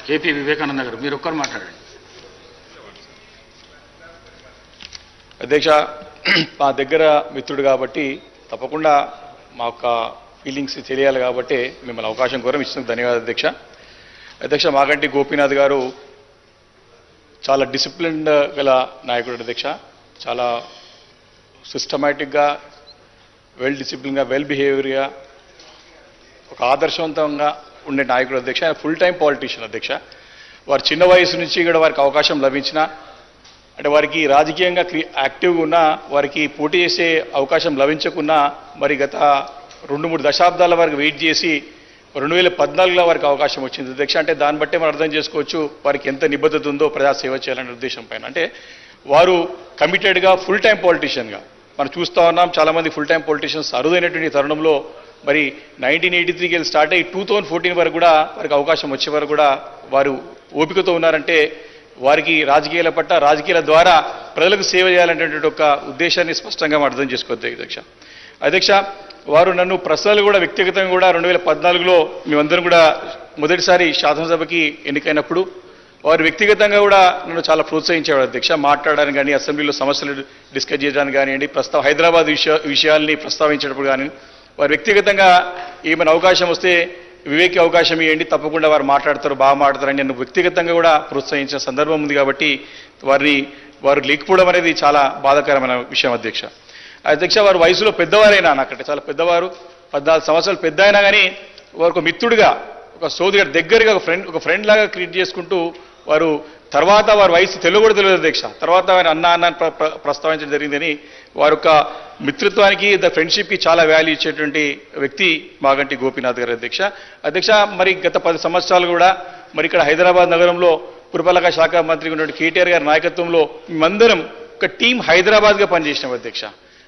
KP Vivekananda గారు మీరు ఒక్కరు మాట్లాడండి. అధ్యక్ష, మా దగ్గర మిత్రుడు కాబట్టి తప్పకుండా మా యొక్క ఫీలింగ్స్ తెలియాలి కాబట్టి మిమ్మల్ని అవకాశం కోరం ఇచ్చినందుకు ధన్యవాదాలు అధ్యక్ష. అధ్యక్ష, మాగంటి గోపీనాథ్ గారు చాలా డిసిప్లిన్డ్ గల నాయకుడు అధ్యక్ష. చాలా సిస్టమేటిక్గా, వెల్ డిసిప్లిన్గా, వెల్ బిహేవియర్గా, ఒక ఆదర్శవంతంగా ఉండే నాయకుడు అధ్యక్ష. ఆయన ఫుల్ టైం పాలిటీషియన్ అధ్యక్ష. వారు చిన్న వయసు నుంచి కూడా వారికి అవకాశం లభించిన, అంటే వారికి రాజకీయంగా యాక్టివ్గా ఉన్నా, వారికి పోటీ చేసే అవకాశం లభించకున్నా మరి గత 2-3 దశాబ్దాల వరకు వెయిట్ చేసి 2014లో వారికి అవకాశం వచ్చింది అధ్యక్ష. అంటే దాన్ని బట్టే మనం అర్థం చేసుకోవచ్చు వారికి ఎంత నిబద్ధత ఉందో ప్రజాసేవ చేయాలనే ఉద్దేశం పైన. అంటే వారు కమిటెడ్గా ఫుల్ టైం పాలిటీషియన్గా మనం చూస్తూ ఉన్నాం. చాలామంది ఫుల్ టైం పాలిటీషియన్స్ అరుదైనటువంటి తరుణంలో మరి 1983కి వెళ్ళి స్టార్ట్ అయ్యి 2014 వరకు కూడా వారికి అవకాశం వచ్చే వరకు కూడా వారు ఓపికతో ఉన్నారంటే వారికి రాజకీయాల పట్ల, రాజకీయాల ద్వారా ప్రజలకు సేవ చేయాలనేటువంటి ఒక ఉద్దేశాన్ని స్పష్టంగా మనం అర్థం చేసుకోవచ్చు అధ్యక్ష. అధ్యక్ష, వారు నన్ను పర్సనల్ కూడా వ్యక్తిగతంగా కూడా 2014లో మేమందరం కూడా మొదటిసారి శాసనసభకి ఎన్నికైనప్పుడు వారు వ్యక్తిగతంగా కూడా నన్ను చాలా ప్రోత్సహించేవారు అధ్యక్ష. మాట్లాడడానికి కానీ, అసెంబ్లీలో సమస్యలు డిస్కస్ చేయడానికి కానివ్వండి, హైదరాబాద్ విషయాల్ని ప్రస్తావించేటప్పుడు కానీ వారు వ్యక్తిగతంగా ఏమైనా అవకాశం వస్తే వివేకి అవకాశం ఇవ్వండి, తప్పకుండా వారు మాట్లాడతారు, బాగా మాట్లాడతారని నన్ను వ్యక్తిగతంగా కూడా ప్రోత్సహించిన సందర్భం ఉంది. కాబట్టి వారు లేకపోవడం అనేది చాలా బాధాకరమైన విషయం అధ్యక్ష. అధ్యక్ష, వారు వయసులో పెద్దవారైనా, నాకంటే చాలా పెద్దవారు, 14 సంవత్సరాలు పెద్ద అయినా కానీ వారు ఒక మిత్రుడిగా, ఒక సోదరుడు దగ్గరగా, ఒక ఫ్రెండ్ లాగా క్రియేట్ చేసుకుంటూ వారు తర్వాత వారి వయసు కూడా తెలియదు అధ్యక్ష. తర్వాత ఆయన అన్న ప్రస్తావించడం జరిగిందని వారి యొక్క మిత్రత్వానికి, ఫ్రెండ్షిప్కి చాలా వాల్యూ ఇచ్చేటువంటి వ్యక్తి మాగంటి గోపీనాథ్ గారు అధ్యక్ష. అధ్యక్ష, మరి గత 10 సంవత్సరాలు కూడా మరి ఇక్కడ హైదరాబాద్ నగరంలో పురపాలక శాఖ మంత్రి ఉన్నటువంటి కేటీఆర్ గారి నాయకత్వంలో మేమందరం ఒక టీం హైదరాబాద్గా పనిచేసినాం అధ్యక్ష.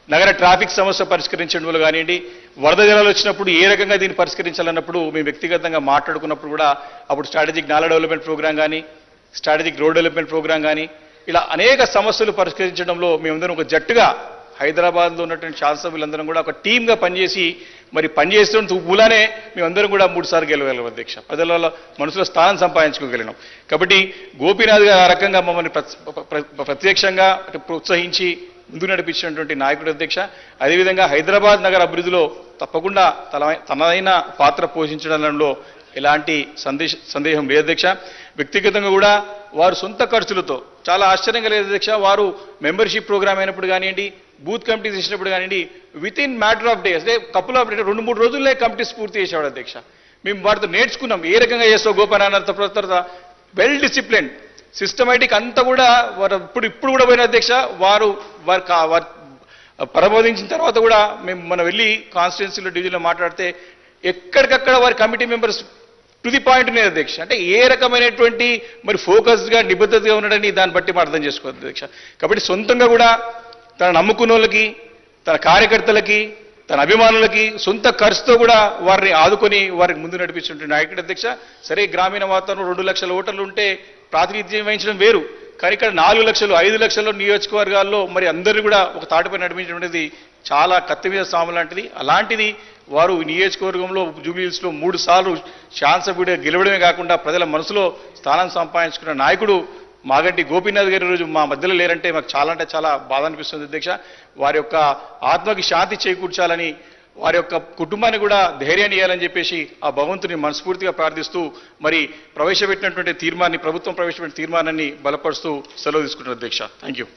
నగర ట్రాఫిక్ సమస్య పరిష్కరించడంలో కానివ్వండి, వరద జలాలు వచ్చినప్పుడు ఏ రకంగా దీన్ని పరిష్కరించాలన్నప్పుడు మేము వ్యక్తిగతంగా మాట్లాడుకున్నప్పుడు కూడా అప్పుడు స్ట్రాటజిక్ నాలా డెవలప్మెంట్ ప్రోగ్రాం కానీ, స్ట్రాటజిక్ రోడ్ డెవలప్మెంట్ ప్రోగ్రాం కానీ ఇలా అనేక సమస్యలు పరిష్కరించడంలో మేమందరం ఒక జట్టుగా హైదరాబాద్లో ఉన్నటువంటి శాసనసభ్యులందరం కూడా ఒక టీమ్గా పనిచేసి మరి పనిచేస్తున్న మూలానే మేమందరం కూడా 3 సార్లు గెలవగలం అధ్యక్ష. ప్రజల మనసులో స్థానం సంపాదించుకోగలిగినాం. కాబట్టి గోపీనాథ్ గారు ఆ రకంగా మమ్మల్ని ప్రత్యక్షంగా ప్రోత్సహించి ముందుకు నడిపించినటువంటి నాయకుడు అధ్యక్ష. అదేవిధంగా హైదరాబాద్ నగర అభివృద్ధిలో తప్పకుండా తనదైన పాత్ర పోషించడంలో ఎలాంటి సందేహం లేదు అధ్యక్ష. వ్యక్తిగతంగా కూడా వారు సొంత ఖర్చులతో, చాలా ఆశ్చర్యంగా లేదు అధ్యక్ష, వారు మెంబర్షిప్ ప్రోగ్రామ్ అయినప్పుడు కానివ్వండి, బూత్ కమిటీ చేసినప్పుడు కానివ్వండి, with in matter of days, అంటే కపుల్ ఆఫ్ 2-3 రోజుల్లో కమిటీస్ పూర్తి చేసేవాడు అధ్యక్ష. మేము వారితో నేర్చుకున్నాం ఏ రకంగా చేస్తావు గోపనాథ్. తర్వాత వెల్ డిసిప్లిన్, సిస్టమేటిక్ అంతా కూడా వారు ఇప్పుడు కూడా పోయిన అధ్యక్ష. వారు ప్రబోధించిన తర్వాత కూడా మనం వెళ్ళి కాన్స్టిట్యున్సీలో డివిజన్లో మాట్లాడితే ఎక్కడికక్కడ వారి committee members to the point ఉన్నాయి అధ్యక్ష. అంటే ఏ రకమైనటువంటి మరి ఫోకస్గా, నిబద్ధతగా ఉన్నాడని దాన్ని బట్టి మనం అర్థం చేసుకోవచ్చు అధ్యక్ష. కాబట్టి సొంతంగా కూడా తన నమ్ముకున్న వాళ్ళకి, తన కార్యకర్తలకి, తన అభిమానులకి సొంత ఖర్చుతో కూడా వారిని ఆదుకొని వారికి ముందు నడిపించిన నాయకుడు అధ్యక్ష. సరే, గ్రామీణ వాతావరణం 2 లక్షల ఓటర్లు ఉంటే ప్రాతినిధ్యం వహించడం వేరు, కానీ ఇక్కడ 4 లక్షలు 5 లక్షల నియోజకవర్గాల్లో మరి అందరూ కూడా ఒక తాటిపై నడిపించడం అనేది చాలా కత్తి మీద సాము లాంటిది. అలాంటిది వారు నియోజకవర్గంలో జూబ్లీహిల్స్లో 3 సార్లు శాసనసభ్యుడిగా గెలవడమే కాకుండా ప్రజల మనసులో స్థానం సంపాదించుకున్న నాయకుడు మాగంటి గోపీనాథ్ గారి రోజు మా మధ్యలో లేరంటే మాకు చాలా అంటే చాలా బాధ అనిపిస్తుంది అధ్యక్ష. వారి యొక్క ఆత్మకి శాంతి చేకూర్చాలని, వారి యొక్క కుటుంబాన్ని కూడా ధైర్యాన్ని ఇవ్వాలని చెప్పేసి ఆ భగవంతుని మనస్ఫూర్తిగా ప్రార్థిస్తూ మరి ప్రభుత్వం ప్రవేశపెట్టిన తీర్మానాన్ని బలపరుస్తూ సెలవు తీసుకుంటున్నారు అధ్యక్ష. Thank you.